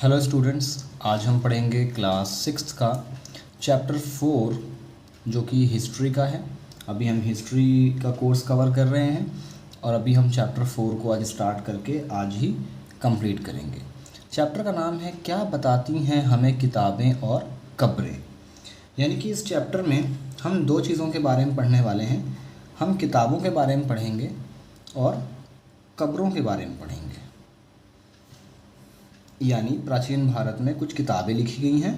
Hello students, आज हम पढ़ेंगे क्लास सिक्स्थ का चैप्टर 4 जो कि हिस्ट्री का है। अभी हम हिस्ट्री का कोर्स कवर कर रहे हैं और अभी हम चैप्टर 4 को आज स्टार्ट करके आज ही कंप्लीट करेंगे। चैप्टर का नाम है क्या बताती हैं हमें किताबें और कब्रें। यानी कि इस चैप्टर में हम दो चीज़ों के बारे में पढ़ने वाले हैं। हम किताबों के बारे में पढ़ेंगे और कब्रों के बारे में पढ़ेंगे। यानी प्राचीन भारत में कुछ किताबें लिखी गई हैं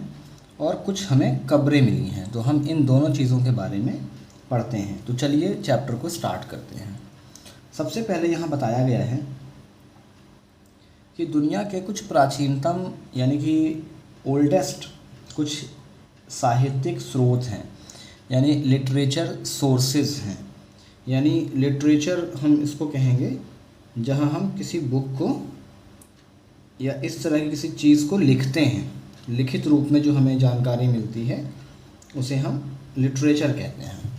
और कुछ हमें कब्रें मिली हैं, तो हम इन दोनों चीज़ों के बारे में पढ़ते हैं। तो चलिए चैप्टर को स्टार्ट करते हैं। सबसे पहले यहाँ बताया गया है कि दुनिया के कुछ प्राचीनतम यानी कि ओल्डेस्ट कुछ साहित्यिक स्रोत हैं, यानी लिटरेचर सोर्सेज हैं। यानी लिटरेचर हम इसको कहेंगे जहाँ हम किसी बुक को या इस तरह की किसी चीज़ को लिखते हैं, लिखित रूप में जो हमें जानकारी मिलती है उसे हम लिटरेचर कहते हैं।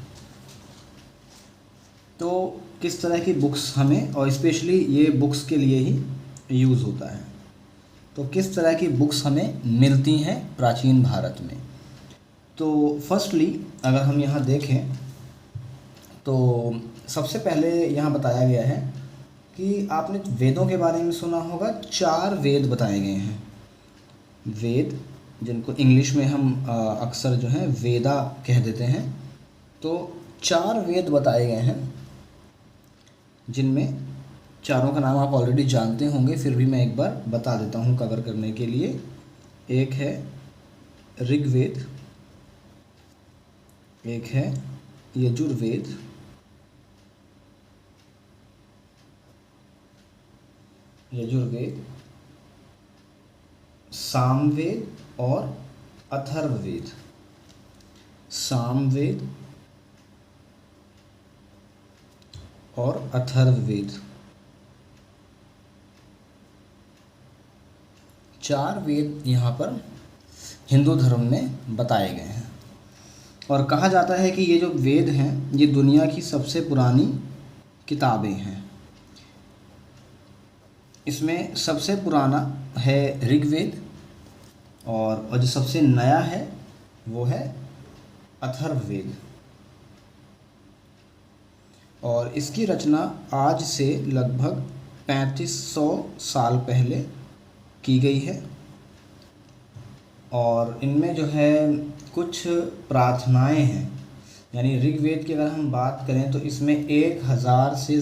तो किस तरह की बुक्स हमें, और स्पेशली ये बुक्स के लिए ही यूज़ होता है, तो किस तरह की बुक्स हमें मिलती हैं प्राचीन भारत में। तो फर्स्टली अगर हम यहाँ देखें तो सबसे पहले यहाँ बताया गया है कि आपने वेदों के बारे में सुना होगा। 4 वेद बताए गए हैं। वेद जिनको इंग्लिश में हम अक्सर जो है वेदा कह देते हैं। तो 4 वेद बताए गए हैं जिनमें चारों का नाम आप ऑलरेडी जानते होंगे, फिर भी मैं एक बार बता देता हूँ कवर करने के लिए। एक है ऋग्वेद, एक है यजुर्वेद, सामवेद और अथर्ववेद। सामवेद और अथर्ववेद 4 वेद यहाँ पर हिंदू धर्म में बताए गए हैं। और कहा जाता है कि ये जो वेद हैं ये दुनिया की सबसे पुरानी किताबें हैं। इसमें सबसे पुराना है ऋग्वेद और जो सबसे नया है वो है अथर्ववेद। और इसकी रचना आज से लगभग 3500 साल पहले की गई है। और इनमें जो है कुछ प्रार्थनाएं हैं। यानी ऋग्वेद की अगर हम बात करें तो इसमें 1000 से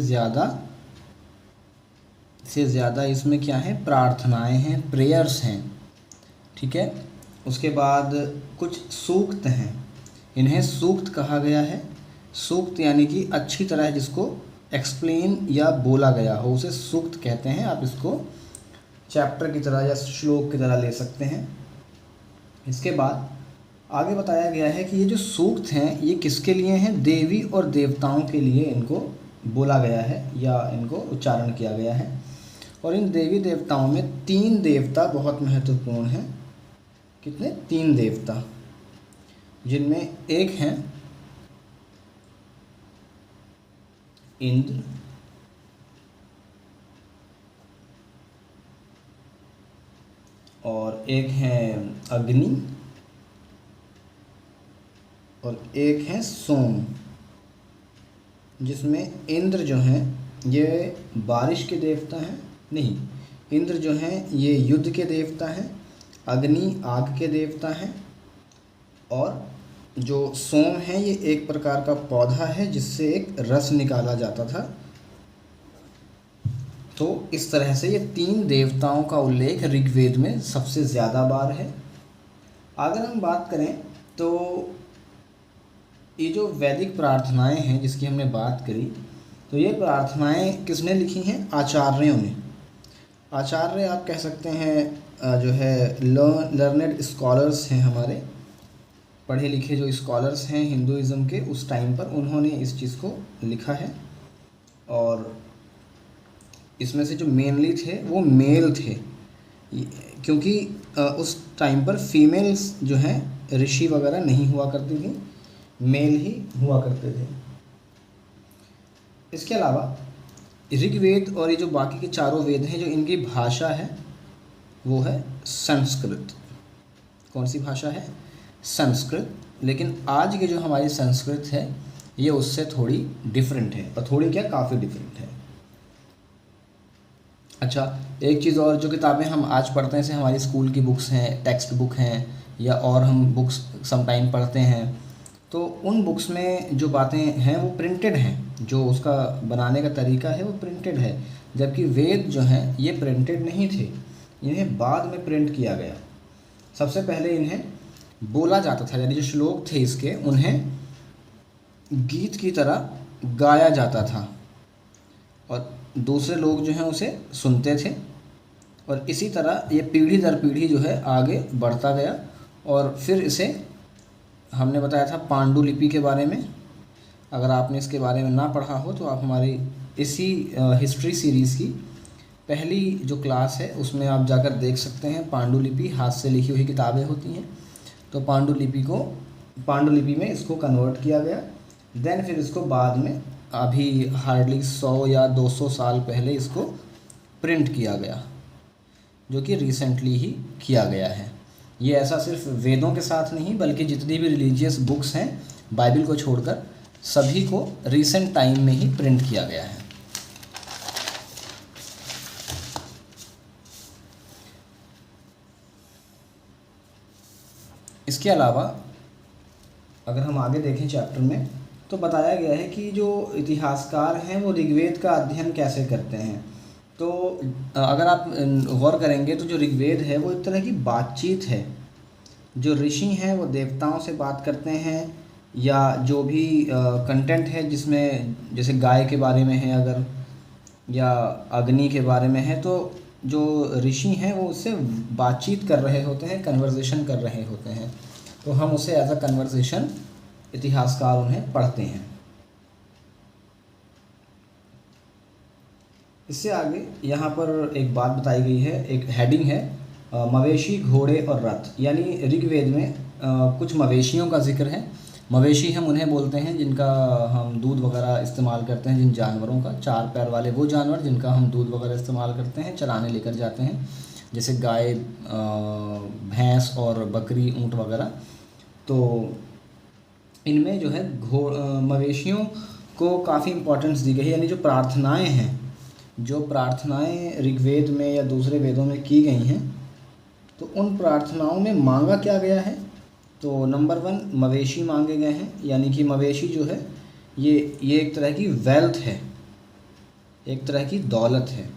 ज़्यादा इसमें क्या है, प्रार्थनाएं हैं, प्रेयर्स हैं। ठीक है। उसके बाद कुछ सूक्त हैं, इन्हें सूक्त कहा गया है। सूक्त यानी कि अच्छी तरह जिसको एक्सप्लेन या बोला गया हो उसे सूक्त कहते हैं। आप इसको चैप्टर की तरह या श्लोक की तरह ले सकते हैं। इसके बाद आगे बताया गया है कि ये जो सूक्त हैं ये किसके लिए हैं, देवी और देवताओं के लिए इनको बोला गया है या इनको उच्चारण किया गया है। और इन देवी देवताओं में 3 देवता बहुत महत्वपूर्ण हैं। कितने? 3 देवता, जिनमें एक हैं इंद्र, और एक है अग्नि, और एक है सोम। जिसमें इंद्र जो हैं ये बारिश के देवता हैं, नहीं, इंद्र जो हैं ये युद्ध के देवता हैं, अग्नि आग के देवता हैं, और जो सोम है ये एक प्रकार का पौधा है जिससे एक रस निकाला जाता था। तो इस तरह से ये 3 देवताओं का उल्लेख ऋग्वेद में सबसे ज़्यादा बार है। अगर हम बात करें तो ये जो वैदिक प्रार्थनाएं हैं जिसकी हमने बात करी, तो ये प्रार्थनाएं किसने लिखी हैं? आचार्यों ने। आचार्य आप कह सकते हैं जो है लर्नेड स्कॉलर्स हैं, हमारे पढ़े लिखे जो स्कॉलर्स हैं हिंदुइज़्म के उस टाइम पर, उन्होंने इस चीज़ को लिखा है। और इसमें से जो मेनली थे वो मेल थे, क्योंकि उस टाइम पर फीमेल्स जो हैं ऋषि वगैरह नहीं हुआ करती थी, मेल ही हुआ करते थे। इसके अलावा ऋग्वेद और ये जो बाकी के चारों वेद हैं जो इनकी भाषा है वो है संस्कृत। कौन सी भाषा है? संस्कृत। लेकिन आज की जो हमारी संस्कृत है ये उससे थोड़ी डिफरेंट है, और थोड़ी क्या, काफ़ी डिफरेंट है। अच्छा, एक चीज़ और, जो किताबें हम आज पढ़ते हैं जैसे हमारी स्कूल की बुक्स हैं, टेक्स्ट बुक हैं, या और हम बुक्स समटाइम पढ़ते हैं, तो उन बुक्स में जो बातें हैं वो प्रिंटेड हैं, जो उसका बनाने का तरीका है वो प्रिंटेड है। जबकि वेद जो हैं ये प्रिंटेड नहीं थे, इन्हें बाद में प्रिंट किया गया। सबसे पहले इन्हें बोला जाता था, यानी जो श्लोक थे इसके उन्हें गीत की तरह गाया जाता था, और दूसरे लोग जो हैं उसे सुनते थे, और इसी तरह ये पीढ़ी दर पीढ़ी जो है आगे बढ़ता गया। और फिर इसे हमने बताया था पांडुलिपि के बारे में। अगर आपने इसके बारे में ना पढ़ा हो तो आप हमारी इसी हिस्ट्री सीरीज़ की पहली जो क्लास है उसमें आप जाकर देख सकते हैं। पांडुलिपि हाथ से लिखी हुई किताबें होती हैं, तो पांडुलिपि में इसको कन्वर्ट किया गया। देन फिर इसको बाद में अभी हार्डली 100 या 200 साल पहले इसको प्रिंट किया गया, जो कि रिसेंटली ही किया गया है। ये ऐसा सिर्फ वेदों के साथ नहीं, बल्कि जितनी भी रिलीजियस बुक्स हैं बाइबल को छोड़कर सभी को रिसेंट टाइम में ही प्रिंट किया गया है। इसके अलावा अगर हम आगे देखें चैप्टर में, तो बताया गया है कि जो इतिहासकार हैं वो ऋग्वेद का अध्ययन कैसे करते हैं। तो अगर आप गौर करेंगे तो जो ऋग्वेद है वो एक तरह की बातचीत है। जो ऋषि हैं वो देवताओं से बात करते हैं, या जो भी कंटेंट है जिसमें जैसे गाय के बारे में है अगर, या अग्नि के बारे में है, तो जो ऋषि हैं वो उससे बातचीत कर रहे होते हैं, कन्वर्सेशन कर रहे होते हैं, तो हम उसे एज अ कन्वर्सेशन इतिहासकार उन्हें पढ़ते हैं। इससे आगे यहाँ पर एक बात बताई गई है, एक हेडिंग है मवेशी, घोड़े और रथ। यानी ऋग्वेद में कुछ मवेशियों का जिक्र है। मवेशी हम उन्हें बोलते हैं जिनका हम दूध वगैरह इस्तेमाल करते हैं, जिन जानवरों का, 4 पैर वाले वो जानवर जिनका हम दूध वगैरह इस्तेमाल करते हैं, चराने लेकर जाते हैं, जैसे गाय, भैंस और बकरी, ऊँट वगैरह। तो इनमें जो है मवेशियों को काफ़ी इम्पोर्टेंस दी गई है। यानी जो प्रार्थनाएं हैं, जो प्रार्थनाएं ऋग्वेद में या दूसरे वेदों में की गई हैं, तो उन प्रार्थनाओं में मांगा क्या गया है, तो नंबर 1 मवेशी मांगे गए हैं। यानी कि मवेशी जो है ये एक तरह की वेल्थ है, एक तरह की दौलत है।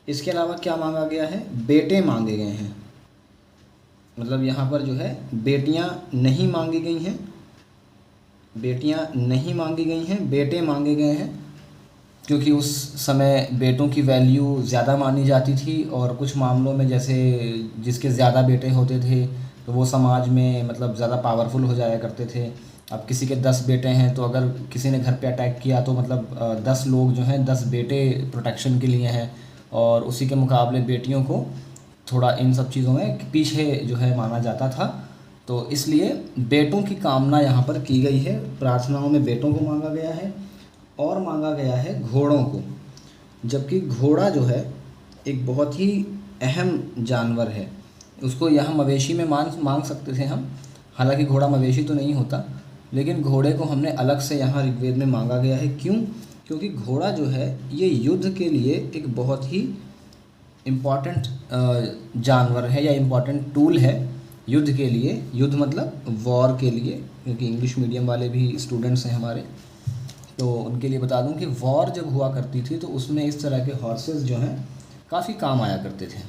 इसके अलावा क्या मांगा गया है, बेटे मांगे गए हैं। मतलब यहाँ पर जो है बेटियाँ नहीं मांगी गई हैं, बेटियाँ नहीं मांगी गई हैं, बेटे मांगे गए हैं, क्योंकि उस समय बेटों की वैल्यू ज़्यादा मानी जाती थी। और कुछ मामलों में जैसे जिसके ज़्यादा बेटे होते थे तो वो समाज में मतलब ज़्यादा पावरफुल हो जाया करते थे। अब किसी के 10 बेटे हैं, तो अगर किसी ने घर पे अटैक किया तो मतलब 10 लोग जो हैं, 10 बेटे प्रोटेक्शन के लिए हैं, और उसी के मुकाबले बेटियों को थोड़ा इन सब चीज़ों में पीछे जो है माना जाता था। तो इसलिए बेटों की कामना यहाँ पर की गई है। प्रार्थनाओं में बेटों को मांगा गया है, और मांगा गया है घोड़ों को। जबकि घोड़ा जो है एक बहुत ही अहम जानवर है, उसको यहाँ मवेशी में मांग सकते थे हम। हालांकि घोड़ा मवेशी तो नहीं होता, लेकिन घोड़े को हमने अलग से यहाँ ऋग्वेद में मांगा गया है। क्यों? क्योंकि घोड़ा जो है ये युद्ध के लिए एक बहुत ही इम्पॉर्टेंट जानवर है, या इम्पॉर्टेंट टूल है युद्ध के लिए। युद्ध मतलब वॉर के लिए, क्योंकि इंग्लिश मीडियम वाले भी स्टूडेंट्स हैं हमारे, तो उनके लिए बता दूं कि वॉर जब हुआ करती थी तो उसमें इस तरह के हॉर्सेस जो हैं काफ़ी काम आया करते थे।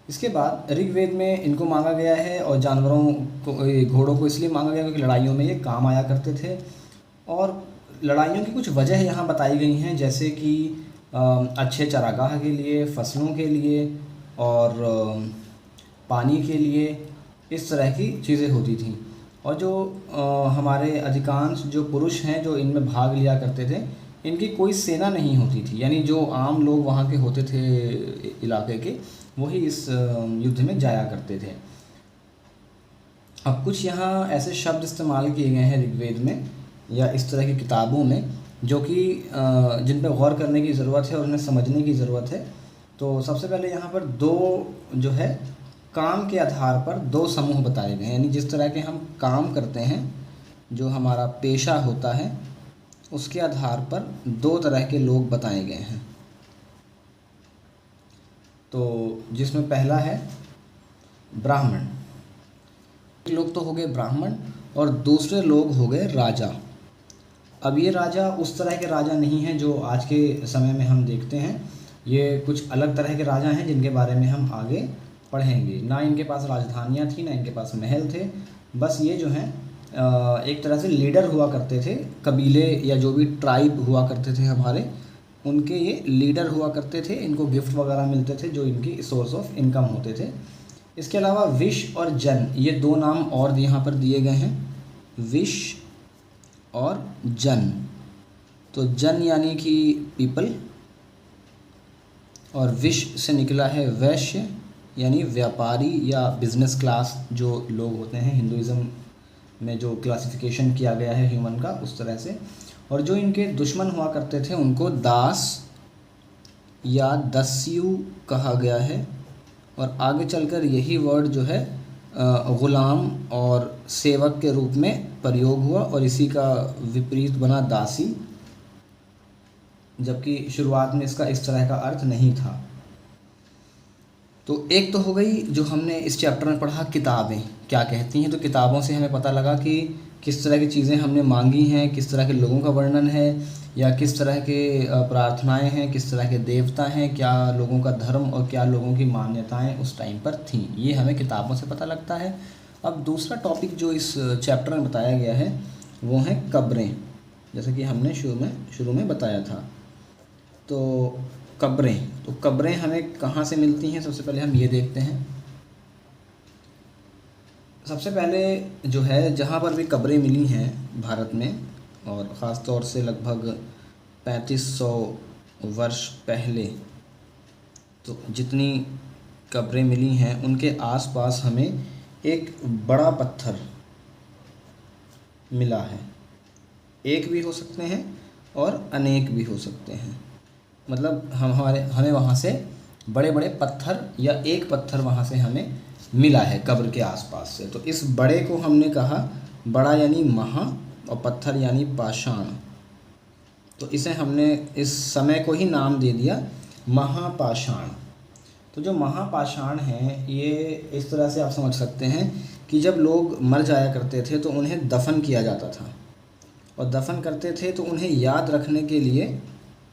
इसके बाद ऋग्वेद में इनको मांगा गया है, और जानवरों को, घोड़ों को इसलिए मांगा गया क्योंकि लड़ाइयों में ये काम आया करते थे। और लड़ाइयों की कुछ वजह यहाँ बताई गई हैं, जैसे कि अच्छे चारागाह के लिए, फसलों के लिए, और पानी के लिए, इस तरह की चीज़ें होती थीं। और जो हमारे अधिकांश जो पुरुष हैं जो इनमें भाग लिया करते थे, इनकी कोई सेना नहीं होती थी। यानी जो आम लोग वहाँ के होते थे इलाके के, वही इस युद्ध में जाया करते थे। अब कुछ यहाँ ऐसे शब्द इस्तेमाल किए गए हैं ऋग्वेद में या इस तरह की किताबों में, जो कि जिन पर गौर करने की ज़रूरत है और उन्हें समझने की ज़रूरत है। तो सबसे पहले यहाँ पर दो जो है काम के आधार पर दो समूह बताए गए हैं, यानी जिस तरह के हम काम करते हैं, जो हमारा पेशा होता है, उसके आधार पर दो तरह के लोग बताए गए हैं। तो जिसमें पहला है ब्राह्मण। लोग तो हो गए ब्राह्मण और दूसरे लोग हो गए राजा। अब ये राजा उस तरह के राजा नहीं हैं जो आज के समय में हम देखते हैं, ये कुछ अलग तरह के राजा हैं जिनके बारे में हम आगे पढ़ेंगे। ना इनके पास राजधानियाँ थी, ना इनके पास महल थे, बस ये जो हैं एक तरह से लीडर हुआ करते थे। कबीले या जो भी ट्राइब हुआ करते थे हमारे, उनके ये लीडर हुआ करते थे। इनको गिफ्ट वगैरह मिलते थे जो इनकी सोर्स ऑफ इनकम होते थे। इसके अलावा विश और जन, ये दो नाम और यहाँ पर दिए गए हैं, विश और जन। तो जन यानी कि पीपल, और विश से निकला है वैश्य यानी व्यापारी या बिजनेस क्लास जो लोग होते हैं। हिंदुइज़्म में जो क्लासिफिकेशन किया गया है ह्यूमन का, उस तरह से। और जो इनके दुश्मन हुआ करते थे उनको दास या दस्यु कहा गया है। और आगे चलकर यही वर्ड जो है ग़ुलाम और सेवक के रूप में प्रयोग हुआ, और इसी का विपरीत बना दासी, जबकि शुरुआत में इसका इस तरह का अर्थ नहीं था। तो एक तो हो गई जो हमने इस चैप्टर में पढ़ा, किताबें क्या कहती हैं। तो किताबों से हमें पता लगा कि किस तरह की चीज़ें हमने मांगी हैं, किस तरह के लोगों का वर्णन है, या किस तरह के प्रार्थनाएं हैं, किस तरह के देवता हैं, क्या लोगों का धर्म और क्या लोगों की मान्यताएं उस टाइम पर थीं, ये हमें किताबों से पता लगता है। अब दूसरा टॉपिक जो इस चैप्टर में बताया गया है वो हैं कब्रें, जैसे कि हमने शुरू में बताया था। तो कब्रें हमें कहाँ से मिलती हैं, सबसे पहले हम ये देखते हैं। सबसे पहले जो है जहाँ पर भी कब्रें मिली हैं भारत में, और ख़ास तौर से लगभग 3500 वर्ष पहले, तो जितनी कब्रें मिली हैं उनके आसपास हमें एक बड़ा पत्थर मिला है। एक भी हो सकते हैं और अनेक भी हो सकते हैं, मतलब हमें वहाँ से बड़े बड़े पत्थर या एक पत्थर वहाँ से हमें मिला है कब्र के आसपास से। तो इस बड़े को हमने कहा, बड़ा यानी महा और पत्थर यानी पाषाण, तो इसे हमने इस समय को ही नाम दे दिया महापाषाण। तो जो महापाषाण हैं ये इस तरह से आप समझ सकते हैं कि जब लोग मर जाया करते थे तो उन्हें दफन किया जाता था, और दफन करते थे तो उन्हें याद रखने के लिए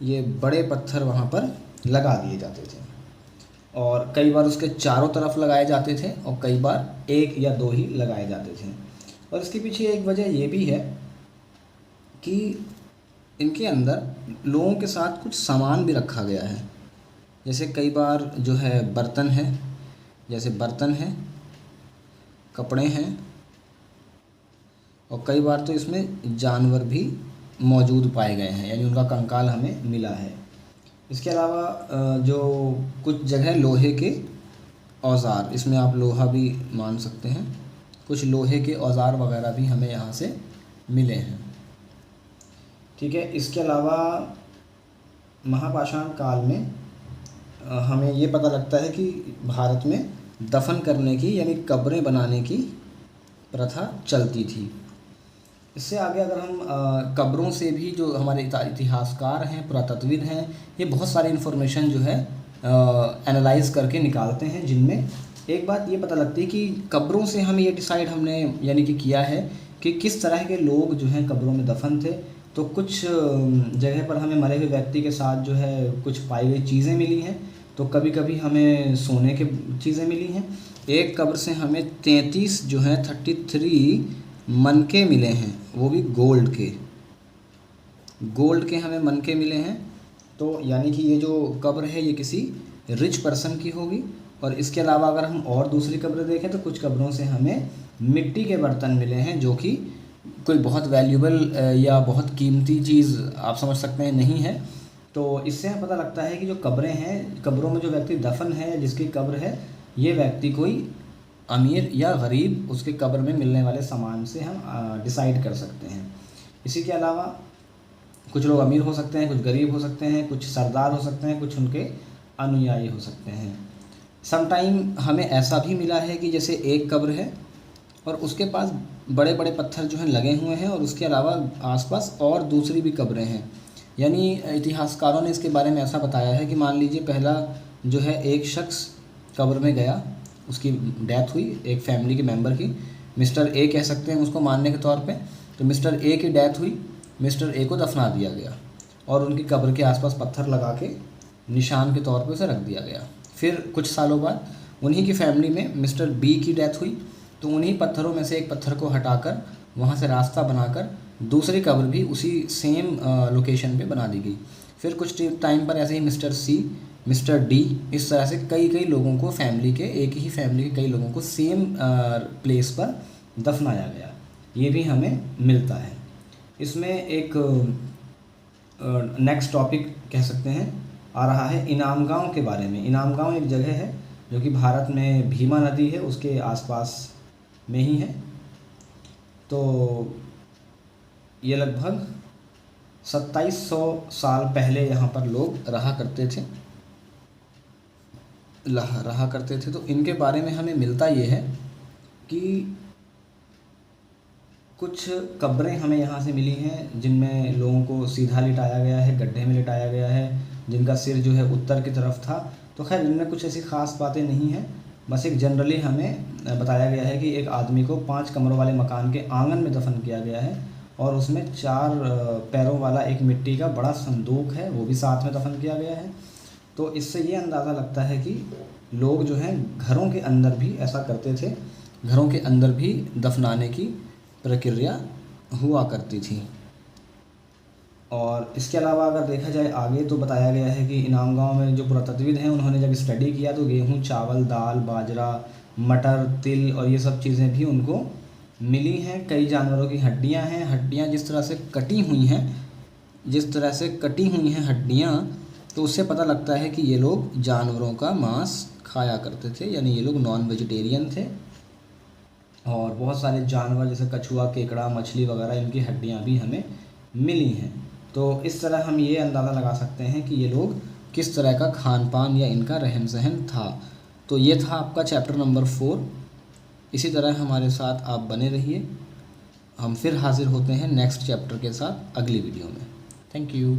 ये बड़े पत्थर वहाँ पर लगा दिए जाते थे, और कई बार उसके चारों तरफ लगाए जाते थे और कई बार एक या दो ही लगाए जाते थे। और इसके पीछे एक वजह ये भी है कि इनके अंदर लोगों के साथ कुछ सामान भी रखा गया है। जैसे कई बार जो है बर्तन है, जैसे बर्तन है, कपड़े हैं, और कई बार तो इसमें जानवर भी मौजूद पाए गए हैं, यानी उनका कंकाल हमें मिला है। इसके अलावा जो कुछ जगह लोहे के औज़ार, इसमें आप लोहा भी मान सकते हैं, कुछ लोहे के औज़ार वगैरह भी हमें यहाँ से मिले हैं। ठीक है। इसके अलावा महापाषाण काल में हमें ये पता लगता है कि भारत में दफन करने की यानी कब्रें बनाने की प्रथा चलती थी। इससे आगे अगर हम कब्रों से भी जो हमारे इतिहासकार हैं, पुरातत्वविद हैं, ये बहुत सारी इन्फॉर्मेशन जो है एनालाइज़ करके निकालते हैं, जिनमें एक बात ये पता लगती है कि कब्रों से हमें ये डिसाइड हमने यानी कि किया है कि किस तरह के लोग जो हैं कब्रों में दफन थे। तो कुछ जगह पर हमें मरे हुए व्यक्ति के साथ जो है कुछ पाई गई चीज़ें मिली हैं, तो कभी कभी हमें सोने के चीज़ें मिली हैं। एक कब्र से हमें 33 जो है 33 मनके मिले हैं, वो भी गोल्ड के हमें मनके मिले हैं। तो यानी कि ये जो कब्र है ये किसी रिच पर्सन की होगी। और इसके अलावा अगर हम और दूसरी कब्रें देखें तो कुछ कब्रों से हमें मिट्टी के बर्तन मिले हैं, जो कि कोई बहुत वैल्यूबल या बहुत कीमती चीज़ आप समझ सकते हैं नहीं है। तो इससे हमें पता लगता है कि जो कब्रें हैं, कब्रों में जो व्यक्ति दफन है, जिसकी कब्र है, ये व्यक्ति कोई अमीर या गरीब, उसके कब्र में मिलने वाले सामान से हम डिसाइड कर सकते हैं। इसी के अलावा कुछ लोग अमीर हो सकते हैं, कुछ गरीब हो सकते हैं, कुछ सरदार हो सकते हैं, कुछ उनके अनुयायी हो सकते हैं। समटाइम हमें ऐसा भी मिला है कि जैसे एक कब्र है और उसके पास बड़े बड़े पत्थर जो हैं लगे हुए हैं और उसके अलावा आसपास और दूसरी भी कब्रें हैं। यानी इतिहासकारों ने इसके बारे में ऐसा बताया है कि मान लीजिए पहला जो है एक शख्स कब्र में गया, उसकी डेथ हुई एक फैमिली के मेंबर की, मिस्टर ए कह सकते हैं उसको मानने के तौर पे। तो मिस्टर ए की डेथ हुई, मिस्टर ए को दफना दिया गया और उनकी कब्र के आसपास पत्थर लगा के निशान के तौर पे उसे रख दिया गया। फिर कुछ सालों बाद उन्हीं की फैमिली में मिस्टर बी की डेथ हुई, तो उन्हीं पत्थरों में से एक पत्थर को हटाकर वहाँ से रास्ता बनाकर दूसरी कब्र भी उसी सेम लोकेशन पे बना दी गई। फिर कुछ टाइम पर ऐसे ही मिस्टर सी, मिस्टर डी, इस तरह से कई कई लोगों को फैमिली के, एक ही फैमिली के कई लोगों को सेम प्लेस पर दफनाया गया। ये भी हमें मिलता है। इसमें एक नेक्स्ट टॉपिक कह सकते हैं आ रहा है इनाम गाँव के बारे में। इनाम गाँव एक जगह है जो कि भारत में भीमा नदी है उसके आसपास में ही है। तो ये लगभग 2700 साल पहले यहाँ पर लोग रहा करते थे। तो इनके बारे में हमें मिलता ये है कि कुछ कब्रें हमें यहाँ से मिली हैं जिनमें लोगों को सीधा लिटाया गया है, गड्ढे में लिटाया गया है, जिनका सिर जो है उत्तर की तरफ था। तो खैर इनमें कुछ ऐसी ख़ास बातें नहीं हैं, बस एक जनरली हमें बताया गया है कि एक आदमी को 5 कमरों वाले मकान के आंगन में दफन किया गया है और उसमें 4 पैरों वाला एक मिट्टी का बड़ा संदूक है, वो भी साथ में दफन किया गया है। तो इससे ये अंदाज़ा लगता है कि लोग जो हैं घरों के अंदर भी ऐसा करते थे, घरों के अंदर भी दफनाने की प्रक्रिया हुआ करती थी। और इसके अलावा अगर देखा जाए आगे तो बताया गया है कि इनाम गाँव में जो पुरातत्वविद हैं उन्होंने जब स्टडी किया तो गेहूँ, चावल, दाल, बाजरा, मटर, तिल और ये सब चीज़ें भी उनको मिली हैं। कई जानवरों की हड्डियाँ हैं। हड्डियाँ जिस तरह से कटी हुई हैं हड्डियाँ, तो उससे पता लगता है कि ये लोग जानवरों का मांस खाया करते थे, यानी ये लोग नॉन वेजिटेरियन थे। और बहुत सारे जानवर जैसे कछुआ, केकड़ा, मछली वगैरह इनकी हड्डियाँ भी हमें मिली हैं। तो इस तरह हम ये अंदाज़ा लगा सकते हैं कि ये लोग किस तरह का खान पान या इनका रहन सहन था। तो ये था आपका चैप्टर नंबर 4। इसी तरह हमारे साथ आप बने रहिए। हम फिर हाज़िर होते हैं नेक्स्ट चैप्टर के साथ अगली वीडियो में। Thank you.